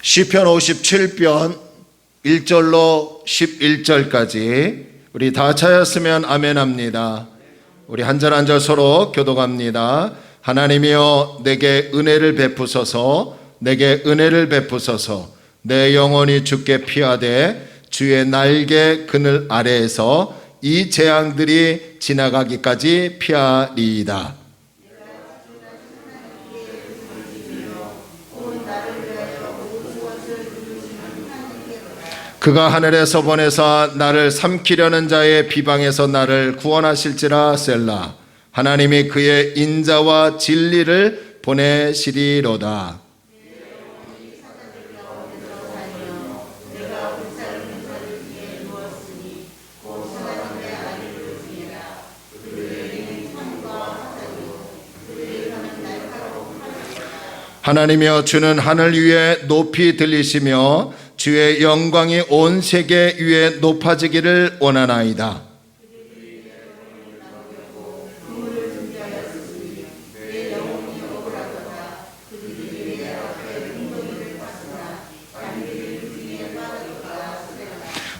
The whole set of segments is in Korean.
시편 57편 1절로 11절까지 우리 다 찾았으면 아멘합니다. 우리 한 절 한 절 서로 교독합니다. 하나님이여 내게 은혜를 베푸소서, 내게 은혜를 베푸소서. 내 영혼이 주께 피하되 주의 날개 그늘 아래에서 이 재앙들이 지나가기까지 피하리이다. 그가 하늘에서 보내사 나를 삼키려는 자의 비방에서 나를 구원하실지라. 셀라. 하나님이 그의 인자와 진리를 보내시리로다. 하나님이여 주는 하늘 위에 높이 들리시며 주의 영광이 온 세계 위에 높아지기를 원하나이다.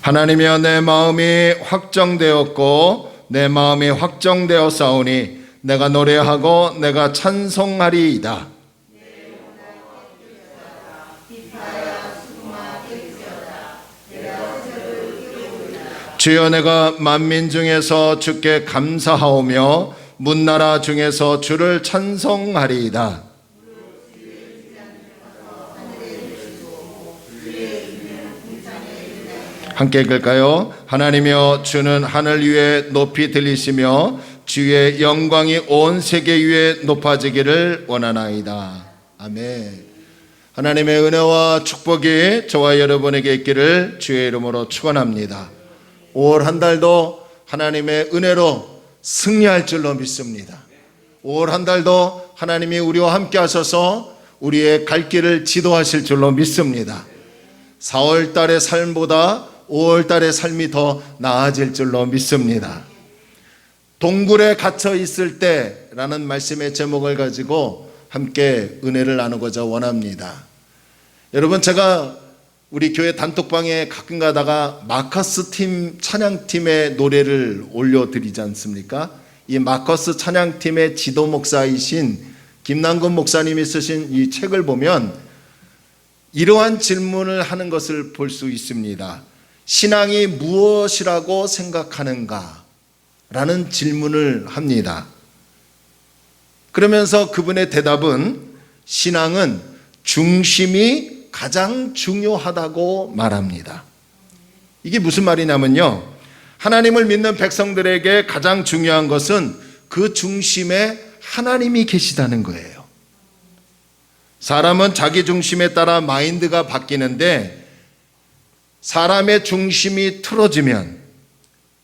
하나님이여 내 마음이 확정되었고 내 마음이 확정되었사오니 내가 노래하고 내가 찬송하리이다. 주여 내가 만민 중에서 주께 감사하오며 문나라 중에서 주를 찬송하리이다. 함께 읽을까요? 하나님이여 주는 하늘 위에 높이 들리시며 주의 영광이 온 세계 위에 높아지기를 원하나이다. 아멘. 하나님의 은혜와 축복이 저와 여러분에게 있기를 주의 이름으로 축원합니다. 5월 한 달도 하나님의 은혜로 승리할 줄로 믿습니다. 5월 한 달도 하나님이 우리와 함께 하셔서 우리의 갈 길을 지도하실 줄로 믿습니다. 4월 달의 삶보다 5월 달의 삶이 더 나아질 줄로 믿습니다. 동굴에 갇혀 있을 때라는 말씀의 제목을 가지고 함께 은혜를 나누고자 원합니다. 여러분, 제가 우리 교회 단톡방에 가끔 가다가 마커스 팀 찬양팀의 노래를 올려드리지 않습니까? 이 마커스 찬양팀의 지도 목사이신 김남근 목사님이 쓰신 이 책을 보면 이러한 질문을 하는 것을 볼 수 있습니다. 신앙이 무엇이라고 생각하는가? 라는 질문을 합니다. 그러면서 그분의 대답은 신앙은 중심이 가장 중요하다고 말합니다. 이게 무슨 말이냐면요, 하나님을 믿는 백성들에게 가장 중요한 것은 그 중심에 하나님이 계시다는 거예요. 사람은 자기 중심에 따라 마인드가 바뀌는데 사람의 중심이 틀어지면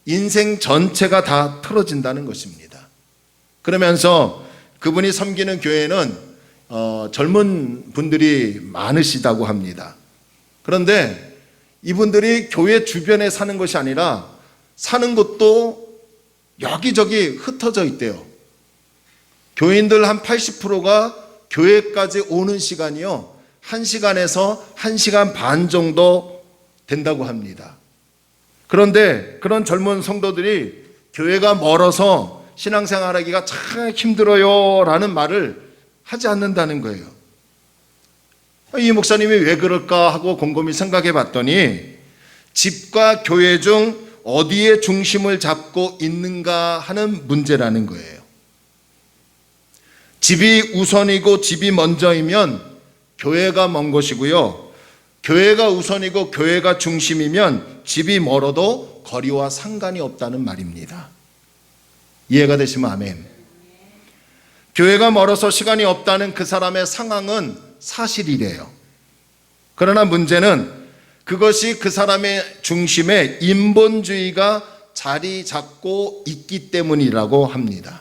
인생 전체가 다 틀어진다는 것입니다. 그러면서 그분이 섬기는 교회는 젊은 분들이 많으시다고 합니다. 그런데 이분들이 교회 주변에 사는 것이 아니라 사는 곳도 여기저기 흩어져 있대요. 교인들 한 80%가 교회까지 오는 시간이요, 1시간에서 1시간 반 정도 된다고 합니다. 그런데 그런 젊은 성도들이 교회가 멀어서 신앙생활하기가 참 힘들어요 라는 말을 하지 않는다는 거예요. 이 목사님이 왜 그럴까 하고 곰곰이 생각해 봤더니 집과 교회 중 어디에 중심을 잡고 있는가 하는 문제라는 거예요. 집이 우선이고 집이 먼저이면 교회가 먼 것이고요, 교회가 우선이고 교회가 중심이면 집이 멀어도 거리와 상관이 없다는 말입니다. 이해가 되시면 아멘. 교회가 멀어서 시간이 없다는 그 사람의 상황은 사실이래요. 그러나 문제는 그것이 그 사람의 중심에 인본주의가 자리 잡고 있기 때문이라고 합니다.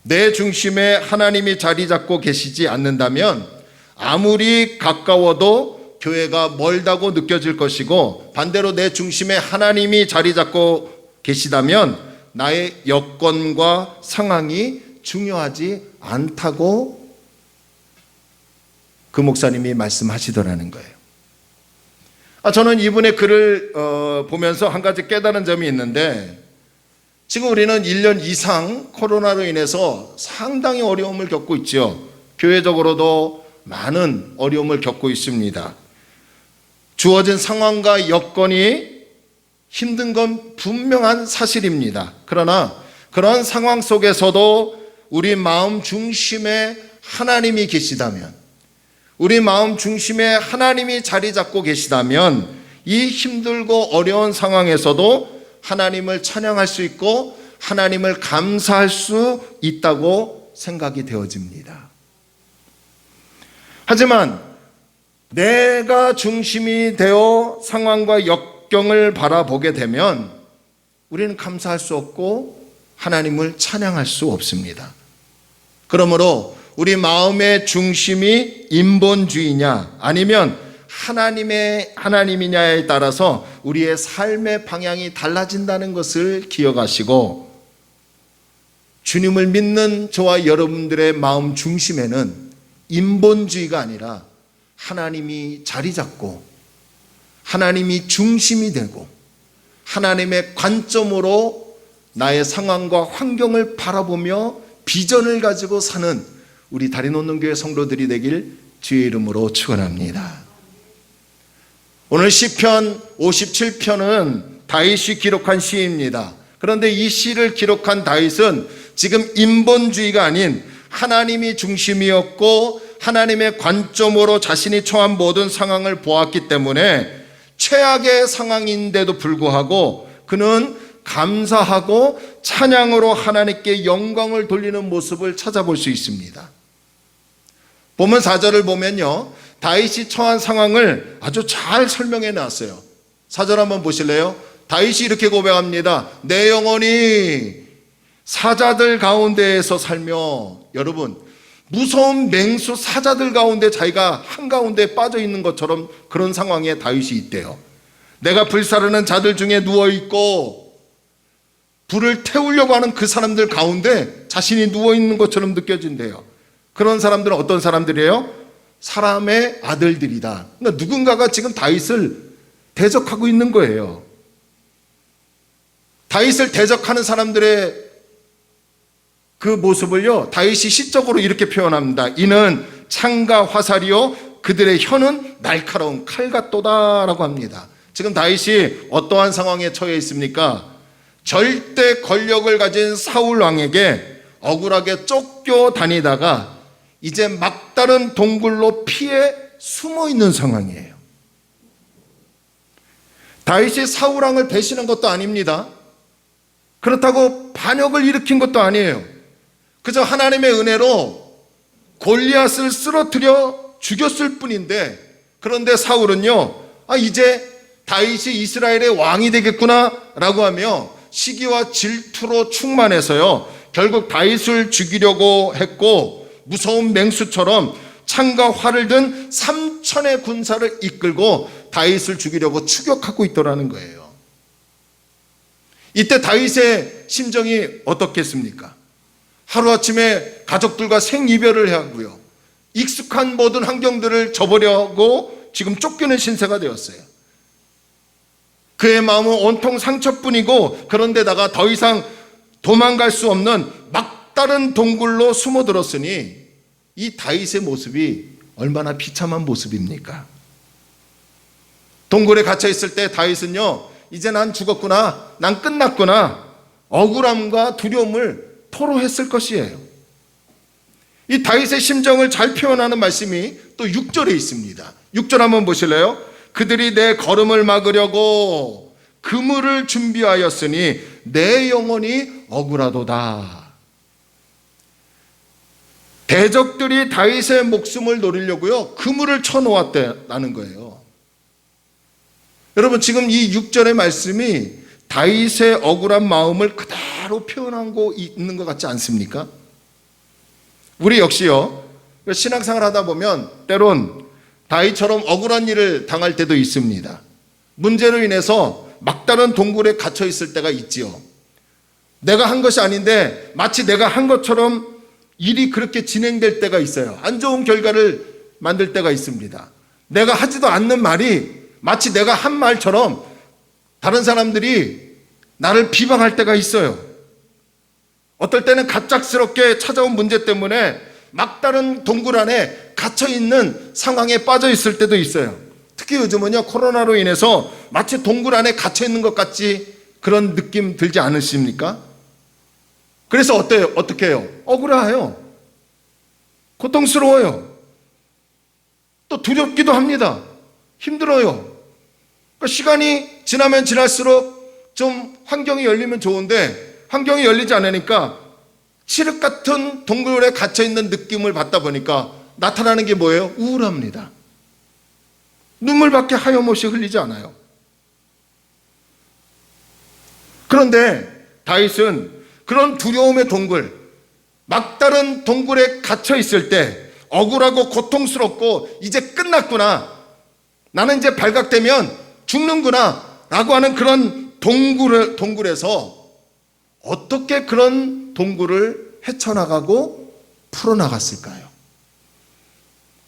내 중심에 하나님이 자리 잡고 계시지 않는다면 아무리 가까워도 교회가 멀다고 느껴질 것이고, 반대로 내 중심에 하나님이 자리 잡고 계시다면 나의 여건과 상황이 중요하지 않다고 그 목사님이 말씀하시더라는 거예요. 저는 이분의 글을 보면서 한 가지 깨달은 점이 있는데, 지금 우리는 1년 이상 코로나로 인해서 상당히 어려움을 겪고 있죠. 교회적으로도 많은 어려움을 겪고 있습니다. 주어진 상황과 여건이 힘든 건 분명한 사실입니다. 그러나 그런 상황 속에서도 우리 마음 중심에 하나님이 계시다면, 우리 마음 중심에 하나님이 자리 잡고 계시다면 이 힘들고 어려운 상황에서도 하나님을 찬양할 수 있고 하나님을 감사할 수 있다고 생각이 되어집니다. 하지만 내가 중심이 되어 상황과 역경을 바라보게 되면 우리는 감사할 수 없고 하나님을 찬양할 수 없습니다. 그러므로 우리 마음의 중심이 인본주의냐 아니면 하나님이냐에 따라서 우리의 삶의 방향이 달라진다는 것을 기억하시고, 주님을 믿는 저와 여러분들의 마음 중심에는 인본주의가 아니라 하나님이 자리 잡고 하나님이 중심이 되고 하나님의 관점으로 나의 상황과 환경을 바라보며 비전을 가지고 사는 우리 다리논문교회 성도들이 되길 주의 이름으로 축원합니다. 오늘 시편 57편은 다윗이 기록한 시입니다. 그런데 이 시를 기록한 다윗은 지금 인본주의가 아닌 하나님이 중심이었고 하나님의 관점으로 자신이 처한 모든 상황을 보았기 때문에 최악의 상황인데도 불구하고 그는 감사하고 찬양으로 하나님께 영광을 돌리는 모습을 찾아볼 수 있습니다. 본문 4절을 보면요, 다윗이 처한 상황을 아주 잘 설명해 놨어요. 4절 한번 보실래요? 다윗이 이렇게 고백합니다. 내 영혼이 사자들 가운데에서 살며, 여러분 무서운 맹수 사자들 가운데 자기가 한가운데 빠져 있는 것처럼 그런 상황에 다윗이 있대요. 내가 불사르는 자들 중에 누워있고 불을 태우려고 하는 그 사람들 가운데 자신이 누워있는 것처럼 느껴진대요. 그런 사람들은 어떤 사람들이에요? 사람의 아들들이다. 그러니까 누군가가 지금 다윗을 대적하고 있는 거예요. 다윗을 대적하는 사람들의 그 모습을요, 다윗이 시적으로 이렇게 표현합니다. 이는 창과 화살이요 그들의 혀는 날카로운 칼 같도다라고 합니다. 지금 다윗이 어떠한 상황에 처해 있습니까? 절대 권력을 가진 사울 왕에게 억울하게 쫓겨 다니다가 이제 막다른 동굴로 피해 숨어 있는 상황이에요. 다윗이 사울 왕을 배신한 것도 아닙니다. 그렇다고 반역을 일으킨 것도 아니에요. 그저 하나님의 은혜로 골리앗을 쓰러뜨려 죽였을 뿐인데, 그런데 사울은요, 이제 다윗이 이스라엘의 왕이 되겠구나 라고 하며 시기와 질투로 충만해서요, 결국 다윗을 죽이려고 했고 무서운 맹수처럼 창과 활을 든 3천의 군사를 이끌고 다윗을 죽이려고 추격하고 있더라는 거예요. 이때 다윗의 심정이 어떻겠습니까? 하루아침에 가족들과 생이별을 하고요, 익숙한 모든 환경들을 저버려고 지금 쫓기는 신세가 되었어요. 그의 마음은 온통 상처뿐이고, 그런데다가 더 이상 도망갈 수 없는 막다른 동굴로 숨어들었으니 이 다윗의 모습이 얼마나 비참한 모습입니까? 동굴에 갇혀 있을 때 다윗은요, 이제 난 죽었구나, 난 끝났구나, 억울함과 두려움을 토로했을 것이에요. 이 다윗의 심정을 잘 표현하는 말씀이 또 6절에 있습니다. 6절 한번 보실래요? 그들이 내 걸음을 막으려고 그물을 준비하였으니 내 영혼이 억울하도다. 대적들이 다윗의 목숨을 노리려고요, 그물을 쳐놓았다는 거예요. 여러분, 지금 이 6절의 말씀이 다윗의 억울한 마음을 그대로 표현하고 있는 것 같지 않습니까? 우리 역시요, 신앙생활 하다 보면 때론 다윗처럼 억울한 일을 당할 때도 있습니다. 문제로 인해서 막다른 동굴에 갇혀 있을 때가 있지요. 내가 한 것이 아닌데 마치 내가 한 것처럼 일이 그렇게 진행될 때가 있어요. 안 좋은 결과를 만들 때가 있습니다. 내가 하지도 않는 말이 마치 내가 한 말처럼 다른 사람들이 나를 비방할 때가 있어요. 어떨 때는 갑작스럽게 찾아온 문제 때문에 막다른 동굴 안에 갇혀있는 상황에 빠져 있을 때도 있어요. 특히 요즘은요, 코로나로 인해서 마치 동굴 안에 갇혀있는 것 같이 그런 느낌 들지 않으십니까? 그래서 어때요? 어떻게 해요? 억울해요. 고통스러워요. 또 두렵기도 합니다. 힘들어요. 그러니까 시간이 지나면 지날수록 좀 환경이 열리면 좋은데 환경이 열리지 않으니까 칠흑 같은 동굴에 갇혀있는 느낌을 받다 보니까 나타나는 게 뭐예요? 우울합니다. 눈물밖에 하염없이 흘리지 않아요. 그런데 다윗은 그런 두려움의 동굴, 막다른 동굴에 갇혀 있을 때 억울하고 고통스럽고 이제 끝났구나, 나는 이제 발각되면 죽는구나 라고 하는 그런 동굴에서 어떻게 그런 동굴을 헤쳐나가고 풀어나갔을까요?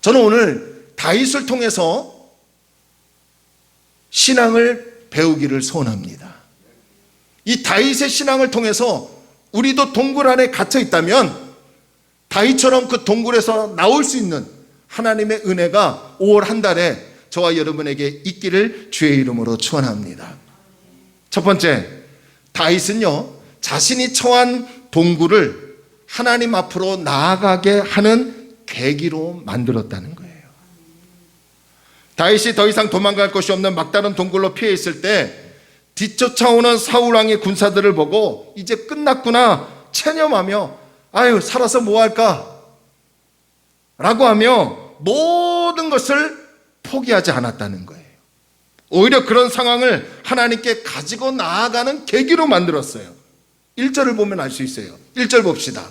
저는 오늘 다윗을 통해서 신앙을 배우기를 소원합니다. 이 다윗의 신앙을 통해서 우리도 동굴 안에 갇혀 있다면 다윗처럼 그 동굴에서 나올 수 있는 하나님의 은혜가 5월 한 달에 저와 여러분에게 있기를 주의 이름으로 축원합니다. 첫 번째, 다윗은요, 자신이 처한 동굴을 하나님 앞으로 나아가게 하는 계기로 만들었다는 거예요. 다윗이 더 이상 도망갈 곳이 없는 막다른 동굴로 피해 있을 때 뒤쫓아오는 사울왕의 군사들을 보고 이제 끝났구나 체념하며 아유 살아서 뭐할까 라고 하며 모든 것을 포기하지 않았다는 거예요. 오히려 그런 상황을 하나님께 가지고 나아가는 계기로 만들었어요. 1절을 보면 알 수 있어요. 1절 봅시다.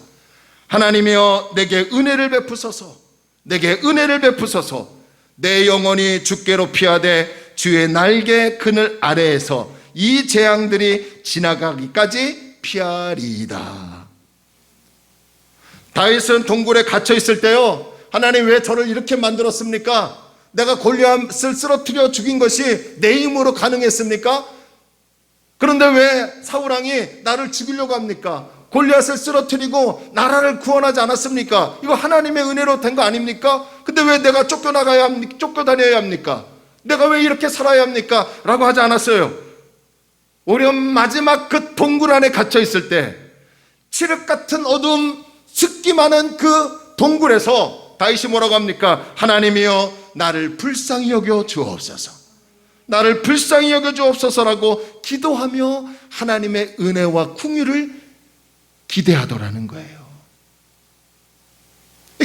하나님이여 내게 은혜를 베푸소서, 내게 은혜를 베푸소서. 내 영혼이 주께로 피하되 주의 날개 그늘 아래에서 이 재앙들이 지나가기까지 피하리이다. 다윗은 동굴에 갇혀 있을 때요, 하나님 왜 저를 이렇게 만들었습니까? 내가 골리앗을 쓰러뜨려 죽인 것이 내 힘으로 가능했습니까? 그런데 왜 사울왕이 나를 죽이려고 합니까? 골리앗을 쓰러뜨리고 나라를 구원하지 않았습니까? 이거 하나님의 은혜로 된 거 아닙니까? 근데 왜 내가 쫓겨다녀야 합니까? 내가 왜 이렇게 살아야 합니까? 라고 하지 않았어요. 오히려 마지막 그 동굴 안에 갇혀 있을 때 칠흑 같은 어둠, 습기 많은 그 동굴에서 다윗이 뭐라고 합니까? 하나님이여 나를 불쌍히 여겨 주옵소서, 나를 불쌍히 여겨 주옵소서라고 기도하며 하나님의 은혜와 궁유를 기대하더라는 거예요.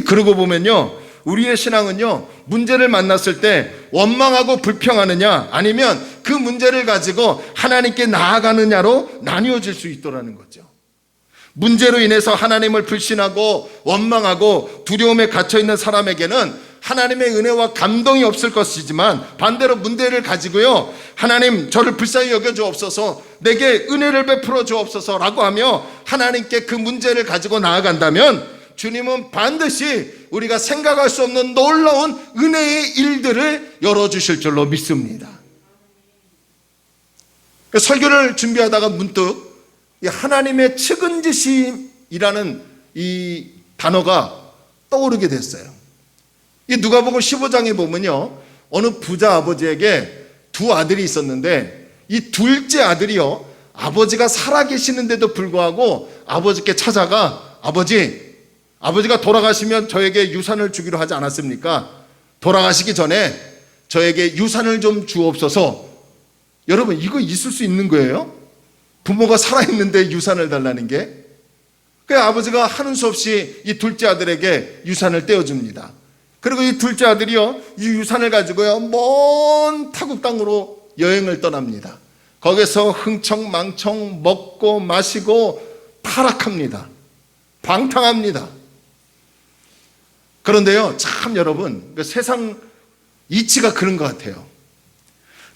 그러고 보면요, 우리의 신앙은요, 문제를 만났을 때 원망하고 불평하느냐 아니면 그 문제를 가지고 하나님께 나아가느냐로 나뉘어질 수 있더라는 거죠. 문제로 인해서 하나님을 불신하고 원망하고 두려움에 갇혀있는 사람에게는 하나님의 은혜와 감동이 없을 것이지만 반대로 문제를 가지고요, 하나님 저를 불쌍히 여겨 주옵소서, 내게 은혜를 베풀어 주옵소서 라고 하며 하나님께 그 문제를 가지고 나아간다면 주님은 반드시 우리가 생각할 수 없는 놀라운 은혜의 일들을 열어주실 줄로 믿습니다. 설교를 준비하다가 문득 하나님의 측은지심이라는 이 단어가 떠오르게 됐어요. 이 누가복음 15장에 보면요, 어느 부자 아버지에게 두 아들이 있었는데 이 둘째 아들이요, 아버지가 살아계시는데도 불구하고 아버지께 찾아가 아버지가 돌아가시면 저에게 유산을 주기로 하지 않았습니까? 돌아가시기 전에 저에게 유산을 좀 주옵소서. 여러분 이거 있을 수 있는 거예요? 부모가 살아있는데 유산을 달라는 게? 그래서 아버지가 하는 수 없이 이 둘째 아들에게 유산을 떼어줍니다. 그리고 이 둘째 아들이요, 이 유산을 가지고요, 먼 타국 땅으로 여행을 떠납니다. 거기서 흥청망청 먹고 마시고 타락합니다. 방탕합니다. 그런데요, 참 여러분, 세상 이치가 그런 것 같아요.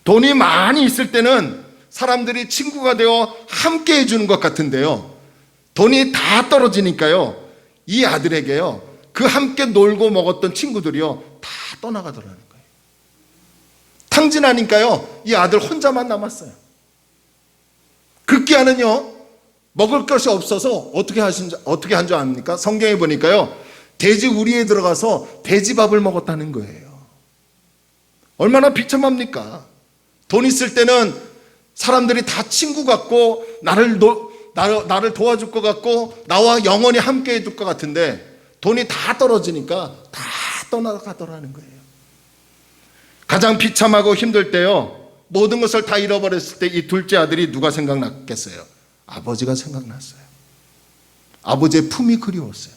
돈이 많이 있을 때는 사람들이 친구가 되어 함께 해주는 것 같은데요, 돈이 다 떨어지니까요, 이 아들에게요, 그 함께 놀고 먹었던 친구들이요 다 떠나가더라는 거예요. 탕진하니까요 이 아들 혼자만 남았어요. 급기야는요 먹을 것이 없어서 어떻게 한 줄 압니까? 성경에 보니까요 돼지 우리에 들어가서 돼지밥을 먹었다는 거예요. 얼마나 비참합니까? 돈 있을 때는 사람들이 다 친구 같고 나를 도와줄 것 같고 나와 영원히 함께 해줄 것 같은데 돈이 다 떨어지니까 다 떠나가더라는 거예요. 가장 비참하고 힘들 때요 모든 것을 다 잃어버렸을 때 이 둘째 아들이 누가 생각났겠어요? 아버지가 생각났어요. 아버지의 품이 그리웠어요.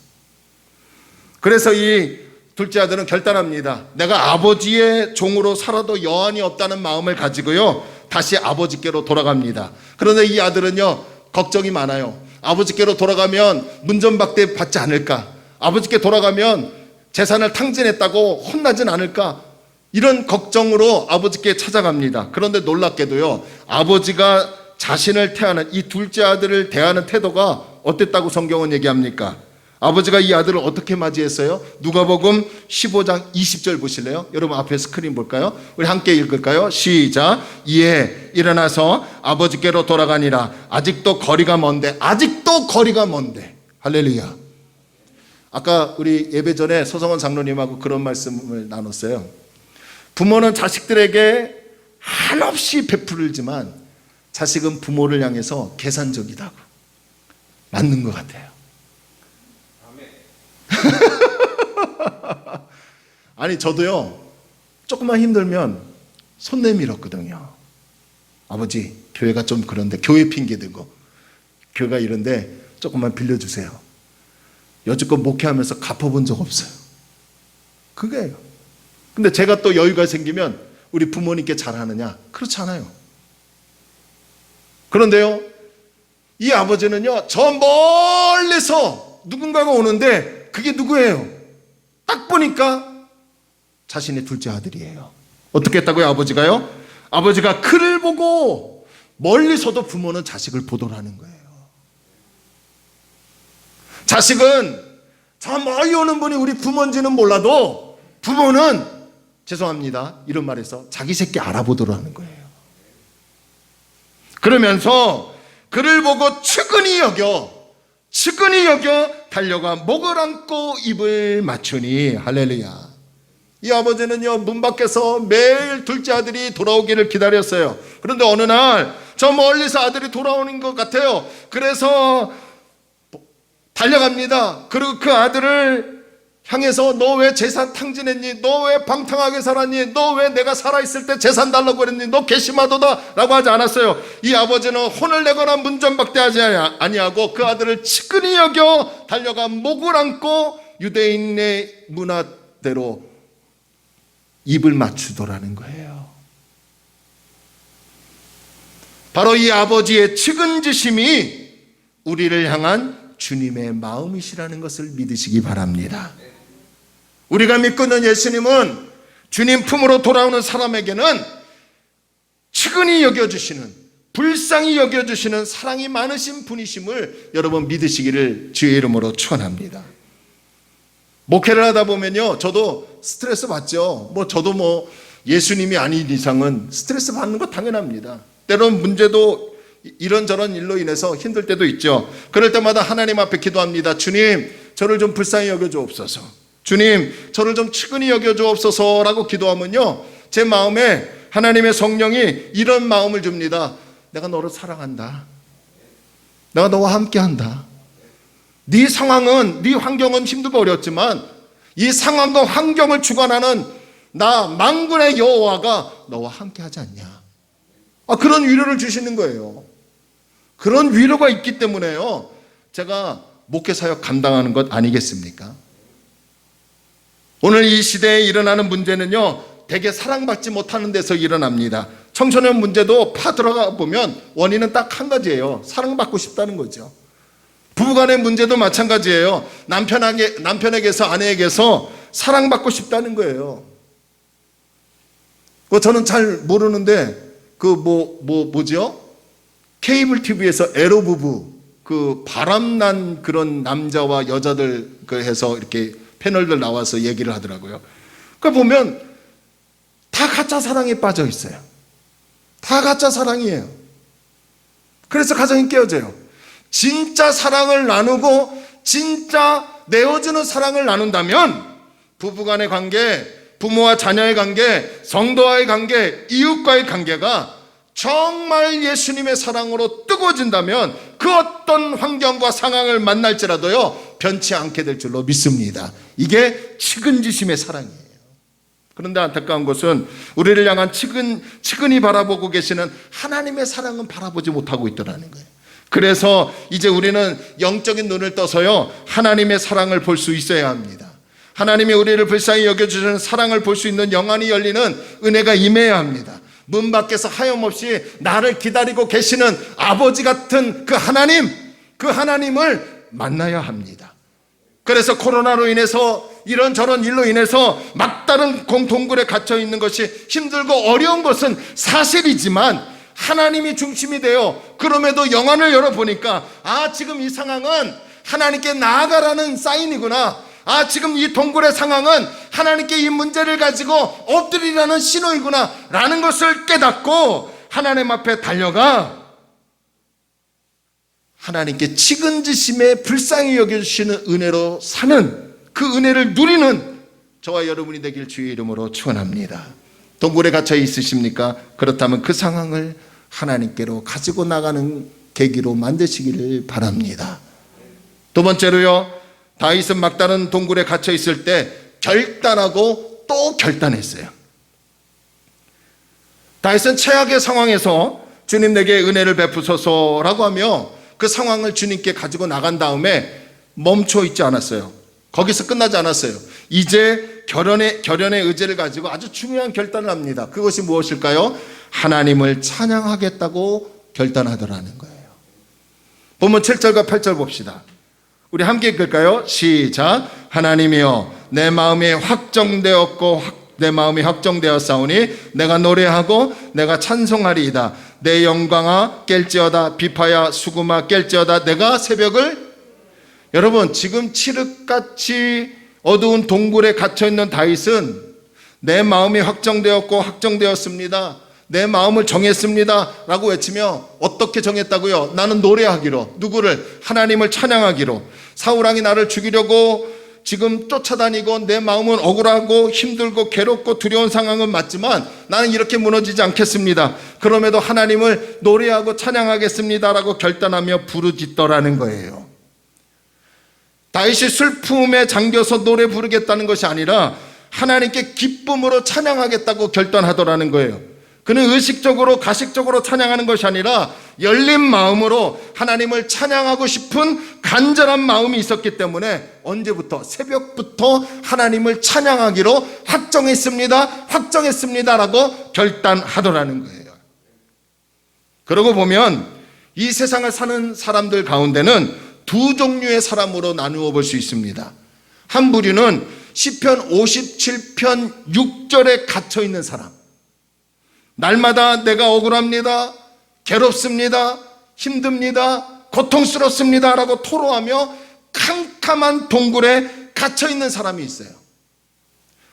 그래서 이 둘째 아들은 결단합니다. 내가 아버지의 종으로 살아도 여한이 없다는 마음을 가지고요 다시 아버지께로 돌아갑니다. 그런데 이 아들은요 걱정이 많아요. 아버지께로 돌아가면 문전박대 받지 않을까, 아버지께 돌아가면 재산을 탕진했다고 혼나진 않을까, 이런 걱정으로 아버지께 찾아갑니다. 그런데 놀랍게도요 아버지가 자신을 태하는 이 둘째 아들을 대하는 태도가 어땠다고 성경은 얘기합니까? 아버지가 이 아들을 어떻게 맞이했어요? 누가복음 15장 20절 보실래요? 여러분 앞에 스크린 볼까요? 우리 함께 읽을까요? 시작. 이에 일어나서 아버지께로 돌아가니라. 아직도 거리가 먼데. 할렐루야. 아까 우리 예배 전에 서성원 장로님하고 그런 말씀을 나눴어요. 부모는 자식들에게 한없이 베풀지만 자식은 부모를 향해서 계산적이다고. 맞는 것 같아요. 아니 저도요 조금만 힘들면 손 내밀었거든요. 아버지 교회가 좀 그런데, 교회 핑계 대고 교회가 이런데 조금만 빌려주세요. 여지껏 목회하면서 갚아본 적 없어요. 그게요. 근데 제가 또 여유가 생기면 우리 부모님께 잘하느냐? 그렇지 않아요. 그런데요 이 아버지는요 저 멀리서 누군가가 오는데 그게 누구예요? 딱 보니까 자신의 둘째 아들이에요. 어떻게 했다고요? 아버지가요? 아버지가 그를 보고 멀리서도 부모는 자식을 보더라는 거예요. 자식은 저 멀리 오는 분이 우리 부모인지는 몰라도 부모는 죄송합니다 이런 말에서 자기 새끼 알아보더라는 거예요. 그러면서 그를 보고 측은히 여겨 달려가 목을 안고 입을 맞추니. 할렐루야. 이 아버지는요 문 밖에서 매일 둘째 아들이 돌아오기를 기다렸어요. 그런데 어느 날 저 멀리서 아들이 돌아오는 것 같아요. 그래서 달려갑니다. 그리고 그 아들을 향해서 너 왜 재산 탕진했니? 너 왜 방탕하게 살았니? 너 왜 내가 살아있을 때 재산 달라고 그랬니? 너 괘씸하도다 라고 하지 않았어요. 이 아버지는 혼을 내거나 문전박대하지 아니하고 그 아들을 측은히 여겨 달려가 목을 안고 유대인의 문화대로 입을 맞추더라는 거예요. 바로 이 아버지의 측은지심이 우리를 향한 주님의 마음이시라는 것을 믿으시기 바랍니다. 우리가 믿고 있는 예수님은 주님 품으로 돌아오는 사람에게는 측은히 여겨주시는, 불쌍히 여겨주시는 사랑이 많으신 분이심을 여러분 믿으시기를 주의 이름으로 축원합니다. 목회를 하다 보면요 저도 스트레스 받죠. 저도 예수님이 아닌 이상은 스트레스 받는 거 당연합니다. 때론 문제도 이런저런 일로 인해서 힘들 때도 있죠. 그럴 때마다 하나님 앞에 기도합니다. 주님 저를 좀 불쌍히 여겨주옵소서, 주님 저를 좀 측은히 여겨주옵소서 라고 기도하면요 제 마음에 하나님의 성령이 이런 마음을 줍니다. 내가 너를 사랑한다. 내가 너와 함께한다. 네 상황은, 네 환경은 힘들고 어렵지만 이 상황과 환경을 주관하는 나 만군의 여호와가 너와 함께하지 않냐. 그런 위로를 주시는 거예요. 그런 위로가 있기 때문에요 제가 목회 사역 감당하는 것 아니겠습니까? 오늘 이 시대에 일어나는 문제는요 대개 사랑받지 못하는 데서 일어납니다. 청소년 문제도 파들어가 보면 원인은 딱 한 가지예요. 사랑받고 싶다는 거죠. 부부간의 문제도 마찬가지예요. 남편에게서 아내에게서 사랑받고 싶다는 거예요. 저는 잘 모르는데 뭐죠? 케이블 TV에서 에로 부부, 바람난 그런 남자와 여자들 해서 이렇게 패널들 나와서 얘기를 하더라고요. 그러니까 보면 다 가짜 사랑에 빠져 있어요. 다 가짜 사랑이에요. 그래서 가정이 깨어져요. 진짜 사랑을 나누고 진짜 내어주는 사랑을 나눈다면 부부간의 관계, 부모와 자녀의 관계, 성도와의 관계, 이웃과의 관계가 정말 예수님의 사랑으로 뜨거워진다면 그 어떤 환경과 상황을 만날지라도요 변치 않게 될 줄로 믿습니다. 이게 측은지심의 사랑이에요. 그런데 안타까운 것은 우리를 향한 측은히 바라보고 계시는 하나님의 사랑은 바라보지 못하고 있더라는 거예요. 그래서 이제 우리는 영적인 눈을 떠서요 하나님의 사랑을 볼 수 있어야 합니다. 하나님이 우리를 불쌍히 여겨주시는 사랑을 볼 수 있는 영안이 열리는 은혜가 임해야 합니다. 문 밖에서 하염없이 나를 기다리고 계시는 아버지 같은 그 하나님을 만나야 합니다. 그래서 코로나로 인해서 이런저런 일로 인해서 막다른 동굴에 갇혀 있는 것이 힘들고 어려운 것은 사실이지만 하나님이 중심이 되어 그럼에도 영안을 열어보니까 지금 이 상황은 하나님께 나아가라는 사인이구나. 지금 이 동굴의 상황은 하나님께 이 문제를 가지고 엎드리라는 신호이구나 라는 것을 깨닫고 하나님 앞에 달려가 하나님께 측은지심에 불쌍히 여겨주시는 은혜로 사는 그 은혜를 누리는 저와 여러분이 되길 주의 이름으로 축원합니다. 동굴에 갇혀 있으십니까? 그렇다면 그 상황을 하나님께로 가지고 나가는 계기로 만드시기를 바랍니다. 두 번째로요, 다윗은 막다른 동굴에 갇혀 있을 때 결단하고 또 결단했어요. 다윗은 최악의 상황에서 주님 내게 은혜를 베푸소서라고 하며 그 상황을 주님께 가지고 나간 다음에 멈춰 있지 않았어요. 거기서 끝나지 않았어요. 이제 결연의 의지를 가지고 아주 중요한 결단을 합니다. 그것이 무엇일까요? 하나님을 찬양하겠다고 결단하더라는 거예요. 본문 7절과 8절 봅시다. 우리 함께 읽을까요? 시작. 하나님이여 내 마음이 확정되었사오니 내가 노래하고 내가 찬송하리이다. 내 영광아 깰지어다. 비파야 수금아 깰지어다. 내가 새벽을. 여러분, 지금 칠흑같이 어두운 동굴에 갇혀있는 다윗은 내 마음이 확정되었습니다. 내 마음을 정했습니다 라고 외치며 어떻게 정했다고요? 나는 노래하기로. 누구를? 하나님을 찬양하기로. 사울왕이 나를 죽이려고 지금 쫓아다니고 내 마음은 억울하고 힘들고 괴롭고 두려운 상황은 맞지만 나는 이렇게 무너지지 않겠습니다. 그럼에도 하나님을 노래하고 찬양하겠습니다 라고 결단하며 부르짖더라는 거예요. 다윗이 슬픔에 잠겨서 노래 부르겠다는 것이 아니라 하나님께 기쁨으로 찬양하겠다고 결단하더라는 거예요. 그는 의식적으로 가식적으로 찬양하는 것이 아니라 열린 마음으로 하나님을 찬양하고 싶은 간절한 마음이 있었기 때문에 언제부터? 새벽부터 하나님을 찬양하기로 확정했습니다 라고 결단하더라는 거예요. 그러고 보면 이 세상을 사는 사람들 가운데는 두 종류의 사람으로 나누어 볼 수 있습니다. 한 부류는 시편 57편 6절에 갇혀 있는 사람. 날마다 내가 억울합니다, 괴롭습니다, 힘듭니다, 고통스럽습니다 라고 토로하며 캄캄한 동굴에 갇혀 있는 사람이 있어요.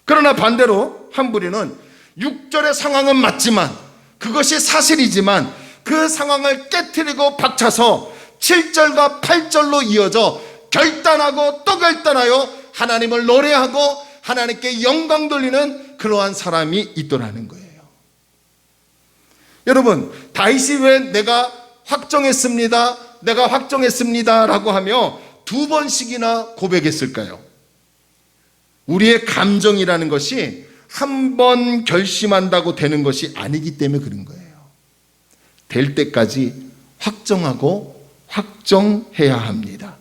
그러나 반대로 한 부류는 6절의 상황은 맞지만, 그것이 사실이지만 그 상황을 깨트리고 박차서 7절과 8절로 이어져 결단하고 또 결단하여 하나님을 노래하고 하나님께 영광 돌리는 그러한 사람이 있더라는 거예요. 여러분, 다윗이 왜 내가 확정했습니다 라고 하며 두 번씩이나 고백했을까요? 우리의 감정이라는 것이 한 번 결심한다고 되는 것이 아니기 때문에 그런 거예요. 될 때까지 확정하고 확정해야 합니다.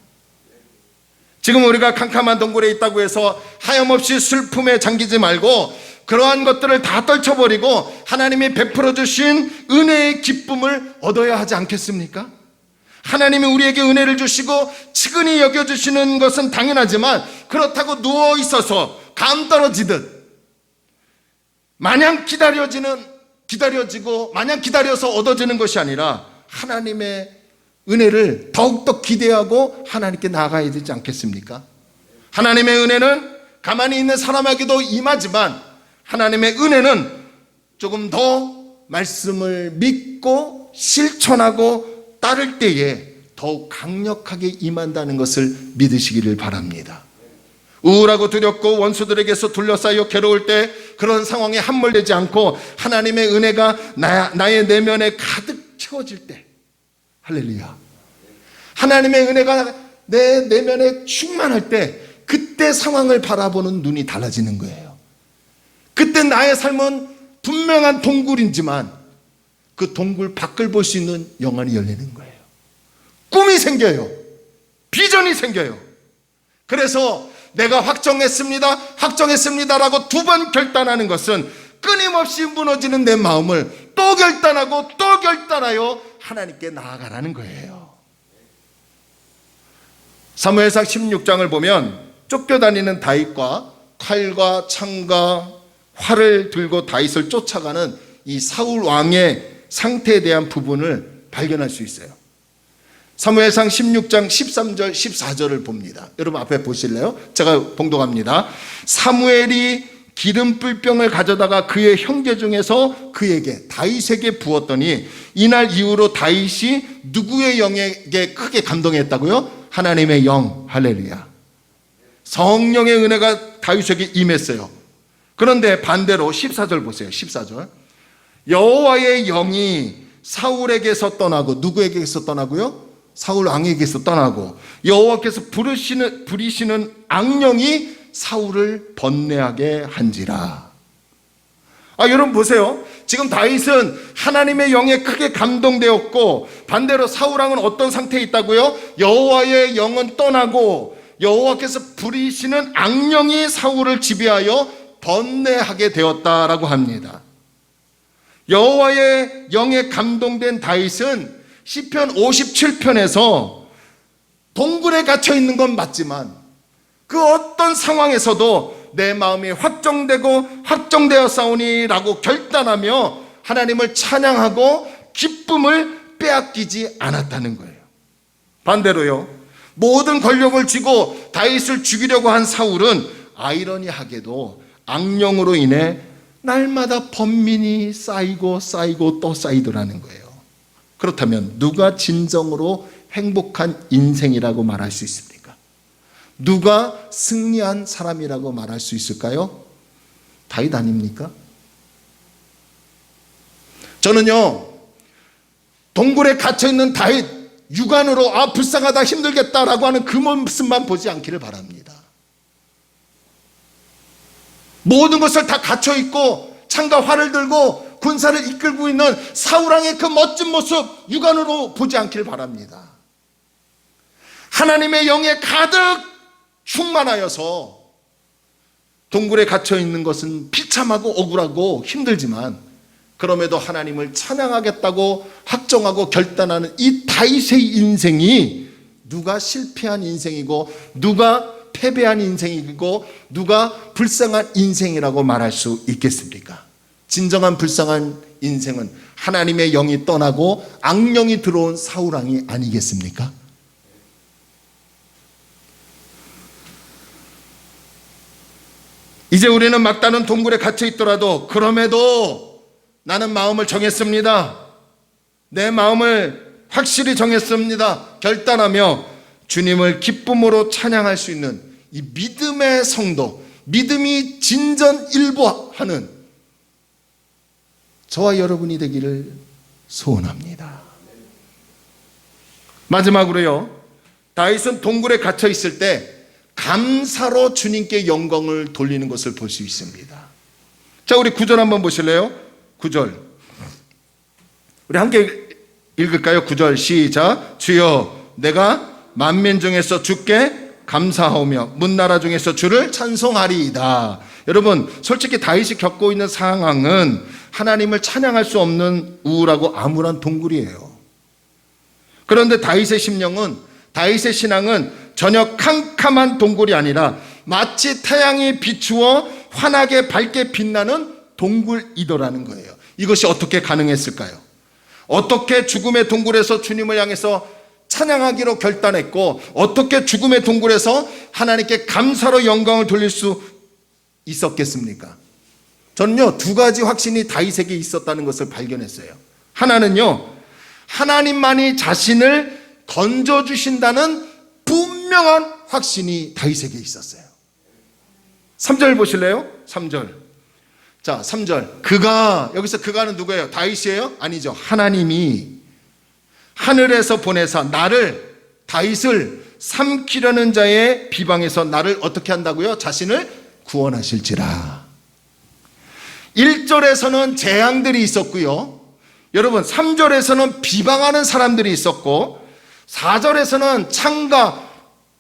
지금 우리가 캄캄한 동굴에 있다고 해서 하염없이 슬픔에 잠기지 말고 그러한 것들을 다 떨쳐버리고 하나님이 베풀어 주신 은혜의 기쁨을 얻어야 하지 않겠습니까? 하나님이 우리에게 은혜를 주시고 측은히 여겨주시는 것은 당연하지만 그렇다고 누워 있어서 감 떨어지듯 마냥 기다려지고 마냥 기다려서 얻어지는 것이 아니라 하나님의 은혜를 더욱더 기대하고 하나님께 나아가야 되지 않겠습니까? 하나님의 은혜는 가만히 있는 사람에게도 임하지만 하나님의 은혜는 조금 더 말씀을 믿고 실천하고 따를 때에 더욱 강력하게 임한다는 것을 믿으시기를 바랍니다. 우울하고 두렵고 원수들에게서 둘러싸여 괴로울 때 그런 상황에 함몰되지 않고 하나님의 은혜가 나의 내면에 가득 채워질 때, 할렐루야, 하나님의 은혜가 내 내면에 충만할 때 그때 상황을 바라보는 눈이 달라지는 거예요. 그때 나의 삶은 분명한 동굴이지만 그 동굴 밖을 볼 수 있는 영안이 열리는 거예요. 꿈이 생겨요. 비전이 생겨요. 그래서 내가 확정했습니다라고 2번 결단하는 것은 끊임없이 무너지는 내 마음을 또 결단하고 또 결단하여 하나님께 나아가라는 거예요. 사무엘상 16장을 보면 쫓겨다니는 다윗과 칼과 창과 활을 들고 다윗을 쫓아가는 이 사울 왕의 상태에 대한 부분을 발견할 수 있어요. 사무엘상 16장 13절 14절을 봅니다. 여러분 앞에 보실래요? 제가 봉독합니다. 사무엘이 기름불병을 가져다가 그의 형제 중에서 그에게 다윗에게 부었더니 이날 이후로 다윗이 누구의 영에게 크게 감동했다고요? 하나님의 영. 할렐루야. 성령의 은혜가 다윗에게 임했어요. 그런데 반대로 14절 보세요. 14절. 여호와의 영이 사울에게서 떠나고, 누구에게서 떠나고요? 사울 왕에게서 떠나고 여호와께서 부리시는 악령이 사울을 번뇌하게 한지라. 여러분 보세요. 지금 다윗은 하나님의 영에 크게 감동되었고, 반대로 사울 왕은 어떤 상태에 있다고요? 여호와의 영은 떠나고 여호와께서 부리시는 악령이 사울을 지배하여 번뇌하게 되었다라고 합니다. 여호와의 영에 감동된 다윗은 시편 57편에서 동굴에 갇혀 있는 건 맞지만 그 어떤 상황에서도 내 마음이 확정되었사오니라고 결단하며 하나님을 찬양하고 기쁨을 빼앗기지 않았다는 거예요. 반대로요, 모든 권력을 쥐고 다윗을 죽이려고 한 사울은 아이러니하게도 악령으로 인해 날마다 번민이 쌓이고 또 쌓이더라는 거예요. 그렇다면 누가 진정으로 행복한 인생이라고 말할 수 있습니까? 누가 승리한 사람이라고 말할 수 있을까요? 다윗 아닙니까? 저는요, 동굴에 갇혀있는 다윗, 육안으로 불쌍하다, 힘들겠다라고 하는 그 모습만 보지 않기를 바랍니다. 모든 것을 다 갇혀있고 창과 활을 들고 군사를 이끌고 있는 사울왕의 그 멋진 모습 육안으로 보지 않기를 바랍니다. 하나님의 영에 가득 충만하여서 동굴에 갇혀있는 것은 비참하고 억울하고 힘들지만 그럼에도 하나님을 찬양하겠다고 확정하고 결단하는 이 다윗의 인생이 누가 실패한 인생이고 누가 패배한 인생이고 누가 불쌍한 인생이라고 말할 수 있겠습니까? 진정한 불쌍한 인생은 하나님의 영이 떠나고 악령이 들어온 사울왕이 아니겠습니까? 이제 우리는 막다른 동굴에 갇혀 있더라도 그럼에도 나는 마음을 정했습니다. 내 마음을 확실히 정했습니다. 결단하며 주님을 기쁨으로 찬양할 수 있는 이 믿음의 성도, 믿음이 진전일보하는 저와 여러분이 되기를 소원합니다. 마지막으로요, 다윗은 동굴에 갇혀 있을 때 감사로 주님께 영광을 돌리는 것을 볼 수 있습니다. 자, 우리 9절 한번 보실래요? 9절 우리 함께 읽을까요? 9절 시작. 주여, 내가 만민 중에서 주께 감사하오며 문나라 중에서 주를 찬송하리이다. 여러분, 솔직히 다윗이 겪고 있는 상황은 하나님을 찬양할 수 없는 우울하고 암울한 동굴이에요. 그런데 다윗의 심령은, 다윗의 신앙은 전혀 캄캄한 동굴이 아니라 마치 태양이 비추어 환하게 밝게 빛나는 동굴이더라는 거예요. 이것이 어떻게 가능했을까요? 어떻게 죽음의 동굴에서 주님을 향해서 찬양하기로 결단했고 어떻게 죽음의 동굴에서 하나님께 감사로 영광을 돌릴 수 있었겠습니까? 저는요, 두 가지 확신이 다윗에게 있었다는 것을 발견했어요. 하나는요, 하나님만이 자신을 건져주신다는 분명한 확신이 다윗에게 있었어요. 3절 보실래요? 3절. 자, 3절. 여기서 그가는 누구예요? 다윗이에요? 아니죠. 하나님이 하늘에서 보내사 나를, 다윗을 삼키려는 자의 비방에서 나를 어떻게 한다고요? 자신을 구원하실지라. 1절에서는 재앙들이 있었고요. 여러분, 3절에서는 비방하는 사람들이 있었고, 4절에서는 창과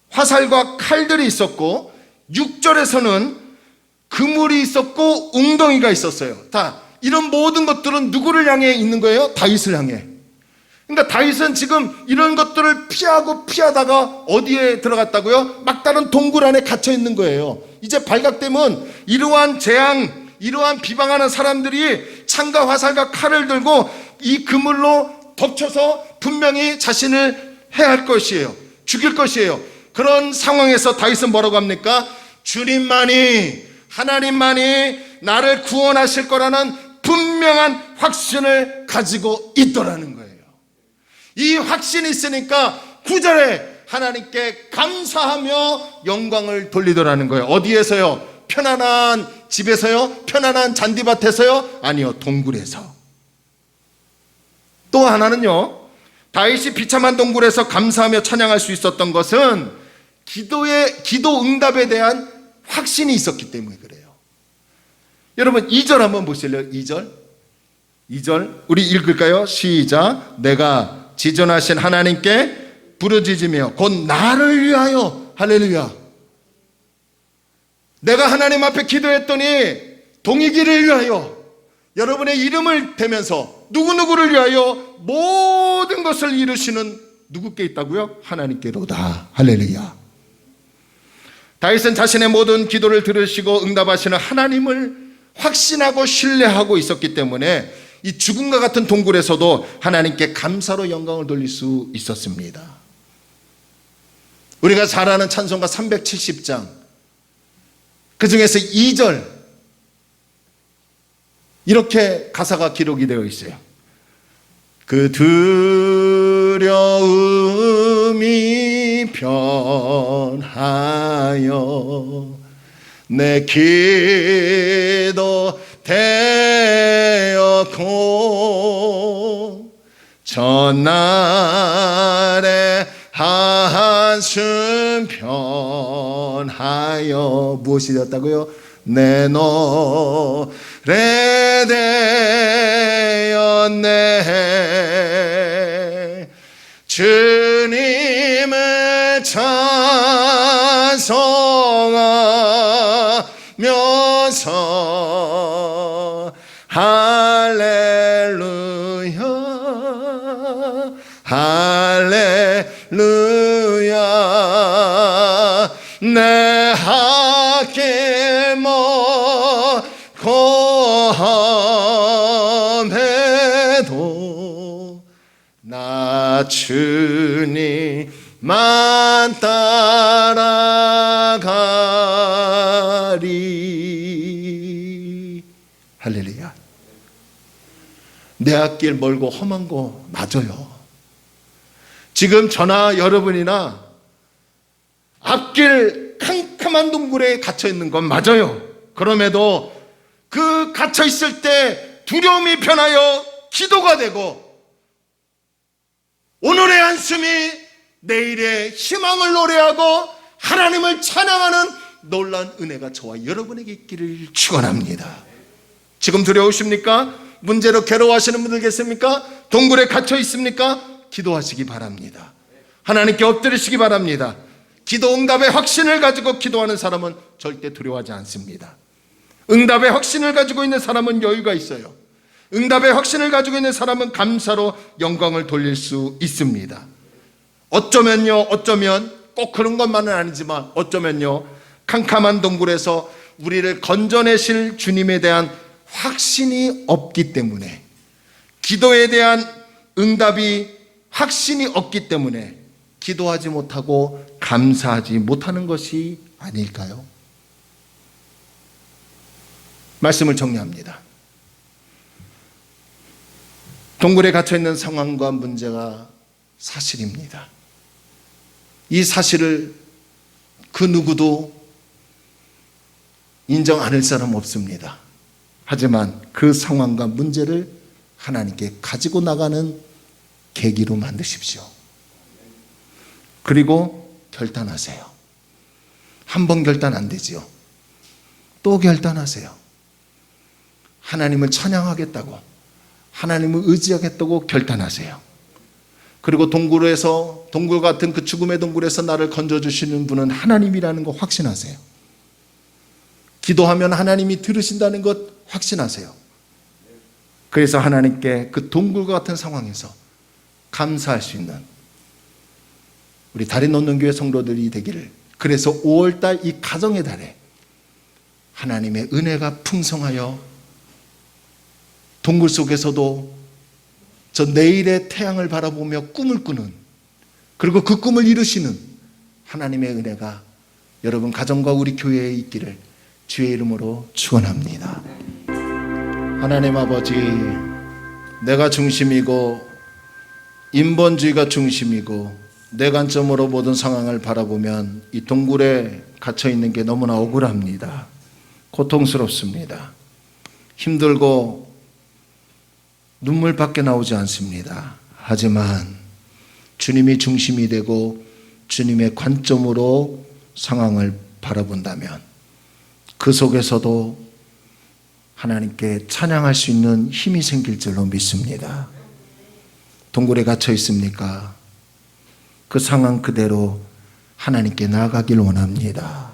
화살과 칼들이 있었고, 6절에서는 그물이 있었고 웅덩이가 있었어요. 다 이런 모든 것들은 누구를 향해 있는 거예요? 다윗을 향해. 그러니까 다윗은 지금 이런 것들을 피하다가 어디에 들어갔다고요? 막다른 동굴 안에 갇혀 있는 거예요. 이제 발각되면 이러한 재앙, 이러한 비방하는 사람들이 창과 화살과 칼을 들고 이 그물로 덮쳐서 분명히 자신을 해할 것이에요. 죽일 것이에요. 그런 상황에서 다윗은 뭐라고 합니까? 주님만이, 하나님만이 나를 구원하실 거라는 분명한 확신을 가지고 있더라는 거예요. 이 확신이 있으니까 9절에 하나님께 감사하며 영광을 돌리더라는 거예요. 어디에서요? 편안한 집에서요? 편안한 잔디밭에서요? 아니요, 동굴에서. 또 하나는요, 다윗이 비참한 동굴에서 감사하며 찬양할 수 있었던 것은 기도 응답에 대한 확신이 있었기 때문에 그래요. 여러분, 2절 한번 보실래요? 2절 우리 읽을까요? 시작. 내가 지존하신 하나님께 부르짖으며 곧 나를 위하여, 할렐루야, 내가 하나님 앞에 기도했더니 동이기를 위하여, 여러분의 이름을 대면서 누구누구를 위하여 모든 것을 이루시는 누구께 있다고요? 하나님께로다. 할렐루야. 다윗은 자신의 모든 기도를 들으시고 응답하시는 하나님을 확신하고 신뢰하고 있었기 때문에 이 죽음과 같은 동굴에서도 하나님께 감사로 영광을 돌릴 수 있었습니다. 우리가 잘 아는 찬송가 370장, 그 중에서 2절, 이렇게 가사가 기록이 되어 있어요. 그 두려움이 변하여 내 기도 되었고 전날에 한숨 변하여 무엇이 되었다고요? 내 노래 되었네. 주님을 찬송하면서 할렐루야 할렐루야 내 학길 멀고함에도 나 주님만 따라가리. 할렐루야. 내 앞길 멀고 험한 거 맞아요. 지금 저나 여러분이나 앞길 캄캄한 동굴에 갇혀 있는 건 맞아요. 그럼에도 그 갇혀 있을 때 두려움이 변하여 기도가 되고 오늘의 한숨이 내일의 희망을 노래하고 하나님을 찬양하는 놀라운 은혜가 저와 여러분에게 있기를 축원합니다. 지금 두려우십니까? 문제로 괴로워하시는 분들 계십니까? 동굴에 갇혀 있습니까? 기도하시기 바랍니다. 하나님께 엎드리시기 바랍니다. 기도 응답의 확신을 가지고 기도하는 사람은 절대 두려워하지 않습니다. 응답의 확신을 가지고 있는 사람은 여유가 있어요. 응답의 확신을 가지고 있는 사람은 감사로 영광을 돌릴 수 있습니다. 어쩌면 꼭 그런 것만은 아니지만 어쩌면요, 캄캄한 동굴에서 우리를 건져내실 주님에 대한 확신이 없기 때문에, 기도에 대한 응답이 확신이 없기 때문에 기도하지 못하고 감사하지 못하는 것이 아닐까요? 말씀을 정리합니다. 동굴에 갇혀있는 상황과 문제가 사실입니다. 이 사실을 그 누구도 인정 안 할 사람 없습니다. 하지만 그 상황과 문제를 하나님께 가지고 나가는 계기로 만드십시오. 그리고 결단하세요. 한 번 결단 안 되지요. 또 결단하세요. 하나님을 찬양하겠다고, 하나님을 의지하겠다고 결단하세요. 그리고 동굴 같은 그 죽음의 동굴에서 나를 건져주시는 분은 하나님이라는 거 확신하세요. 기도하면 하나님이 들으신다는 것 확신하세요. 그래서 하나님께 그 동굴과 같은 상황에서 감사할 수 있는 우리 달인 놓는 교회 성도들이 되기를. 그래서 5월달 이 가정의 달에 하나님의 은혜가 풍성하여 동굴 속에서도 저 내일의 태양을 바라보며 꿈을 꾸는, 그리고 그 꿈을 이루시는 하나님의 은혜가 여러분 가정과 우리 교회에 있기를 주의 이름으로 축원합니다. 하나님 아버지, 내가 중심이고 인본주의가 중심이고 내 관점으로 모든 상황을 바라보면 이 동굴에 갇혀있는 게 너무나 억울합니다. 고통스럽습니다. 힘들고 눈물밖에 나오지 않습니다. 하지만 주님이 중심이 되고 주님의 관점으로 상황을 바라본다면 그 속에서도 하나님께 찬양할 수 있는 힘이 생길 줄로 믿습니다. 동굴에 갇혀 있습니까? 그 상황 그대로 하나님께 나아가길 원합니다.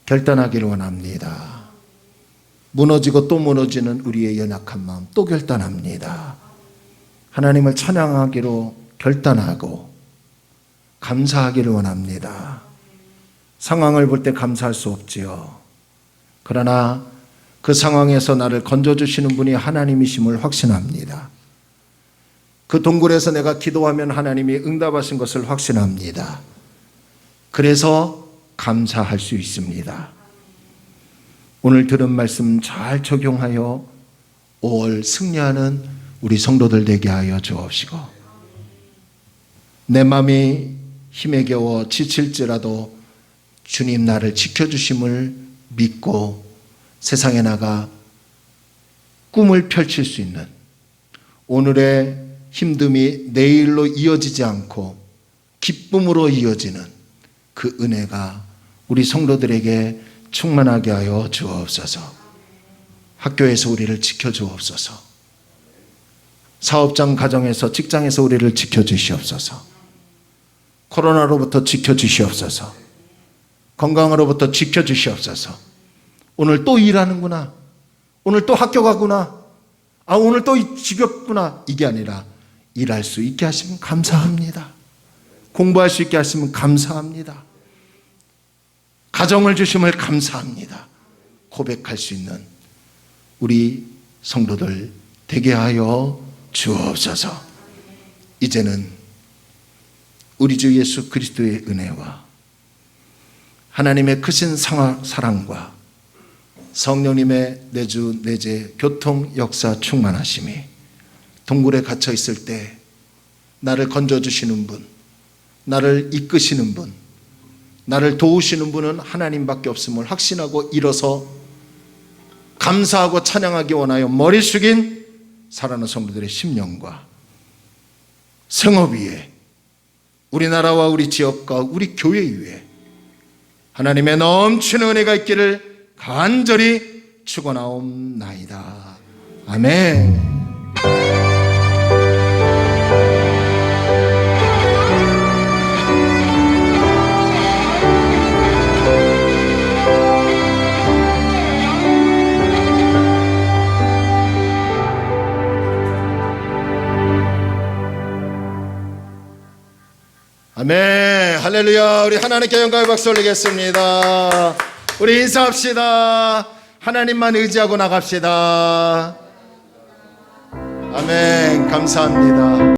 결단하길 원합니다. 무너지고 또 무너지는 우리의 연약한 마음 또 결단합니다. 하나님을 찬양하기로 결단하고 감사하기를 원합니다. 상황을 볼 때 감사할 수 없지요. 그러나 그 상황에서 나를 건져주시는 분이 하나님이심을 확신합니다. 그 동굴에서 내가 기도하면 하나님이 응답하신 것을 확신합니다. 그래서 감사할 수 있습니다. 오늘 들은 말씀 잘 적용하여 5월 승리하는 우리 성도들 되게 하여 주옵시고, 내 마음이 힘에 겨워 지칠지라도 주님 나를 지켜주심을 믿고 세상에 나가 꿈을 펼칠 수 있는, 오늘의 힘듦이 내일로 이어지지 않고 기쁨으로 이어지는 그 은혜가 우리 성도들에게 충만하게 하여 주옵소서. 학교에서 우리를 지켜주옵소서. 사업장 가정에서 직장에서 우리를 지켜주시옵소서. 코로나로부터 지켜주시옵소서. 건강으로부터 지켜주시옵소서. 오늘 또 일하는구나, 오늘 또 학교 가구나, 오늘 또 지겹구나, 이게 아니라 일할 수 있게 하시면 감사합니다. 공부할 수 있게 하시면 감사합니다. 가정을 주심을 감사합니다. 고백할 수 있는 우리 성도들 되게 하여 주옵소서. 이제는 우리 주 예수 그리스도의 은혜와 하나님의 크신 사랑과 성령님의 내주 내재 교통 역사 충만하심이 동굴에 갇혀 있을 때 나를 건져주시는 분, 나를 이끄시는 분, 나를 도우시는 분은 하나님밖에 없음을 확신하고 일어서 감사하고 찬양하기 원하여 머리 숙인 사랑하는 성도들의 심령과 생업 위에, 우리나라와 우리 지역과 우리 교회 위에 하나님의 넘치는 은혜가 있기를 간절히 축원하옵나이다. 아멘. 아멘. 할렐루야. 우리 하나님께 영광의 박수 올리겠습니다. 우리 인사합시다. 하나님만 의지하고 나갑시다. 아멘. 감사합니다.